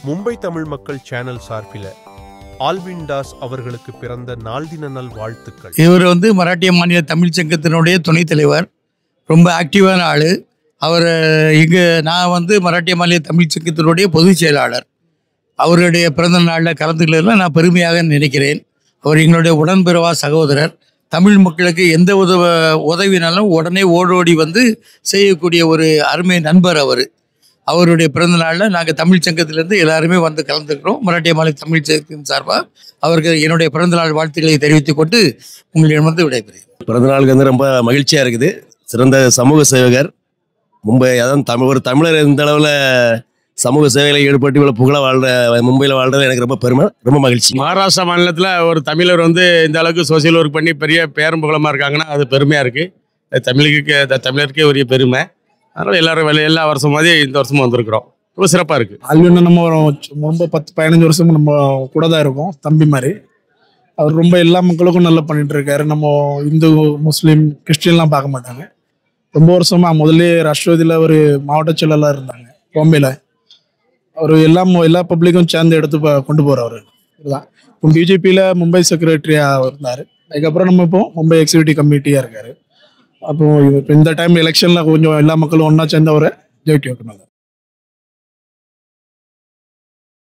மும்பை தமிழ் மக்கள் சேனல் சார்பில் ஆல்வின் தாஸ் அவர்களுக்கு பிறந்த நாள் தின நல் வாழ்த்துக்கள். இவர் மராட்டிய மாநில தமிழ் சங்கத்தினுடைய துணைத் தலைவர், ரொம்ப ஆக்டிவான ஆள். அவர் இங்கே நான் மராட்டிய மாநில தமிழ் சங்கத்தினுடைய பொதுச் செயலாளர். அவருடைய பிறந்த நாளில் கலந்துக்கிறதுல நான் பெருமையாக நினைக்கிறேன். அவர் எங்களுடைய உடன்பிறவா சகோதரர். தமிழ் மக்களுக்கு எந்த உதவினாலும் உடனே ஓடோடி செய்யக்கூடிய ஒரு அருமை நண்பர் அவர். அவருடைய பிறந்த நாளில் நாங்கள் தமிழ் சங்கத்திலேருந்து எல்லாருமே கலந்துக்கிறோம். மராட்டிய மாநில தமிழ் சங்கத்தின் சார்பாக அவருக்கு என்னுடைய பிறந்தநாள் வாழ்த்துக்களை தெரிவித்துக் கொண்டு உங்களிடம் விடைபெறுகிறேன். பிறந்த நாளுக்கு ரொம்ப மகிழ்ச்சியாக இருக்குது. சிறந்த சமூக சேவகர். மும்பை அதான் ஒரு தமிழர் இந்த அளவில் சமூக சேவையில் ஈடுபட்டு இவ்வளோ புகழ மும்பையில் வாழ்றது எனக்கு ரொம்ப பெருமை, ரொம்ப மகிழ்ச்சி. மகாராஷ்டிரா மாநிலத்தில் ஒரு தமிழர் இந்த அளவுக்கு சோசியல் ஒர்க் பண்ணி பெரிய பேரும் புகழமாக இருக்காங்கன்னா அது பெருமையாக இருக்குது. தமிழருக்கே உரிய பெருமை. அதனால் எல்லா வருஷம் மாதிரி இந்த வருஷமும் வந்திருக்கிறோம். ரொம்ப சிறப்பாக இருக்குது. ஆல்வின் நம்ம ரொம்ப 10-15 வருஷம் நம்ம கூட தான் இருக்கோம், தம்பி மாதிரி. அவர் ரொம்ப எல்லா மக்களுக்கும் நல்லா பண்ணிட்டு இருக்காரு. நம்ம இந்து, முஸ்லீம், கிறிஸ்டின்லாம் பார்க்க மாட்டாங்க. ரொம்ப வருஷமா முதல்ல ராஷ்டிரபதியில் ஒரு மாவட்ட செயலாளர் இருந்தாங்க பாம்பேல. அவர் எல்லா பப்ளிக்கும் சேர்ந்து எடுத்து கொண்டு போகிறவர் இதுதான். இப்போ பிஜேபியில் மும்பை செக்ரட்டரியாக இருந்தார். அதுக்கப்புறம் நம்ம இப்போ மும்பை எக்ஸிக்யூட்டிவ் கமிட்டியாக இருக்கார். அப்போ இந்த டைம் எலெக்ஷனில் கொஞ்சம் எல்லா மக்களும் ஒன்றா சேர்ந்து அவரை ஜெயிக்க வைக்கணும்.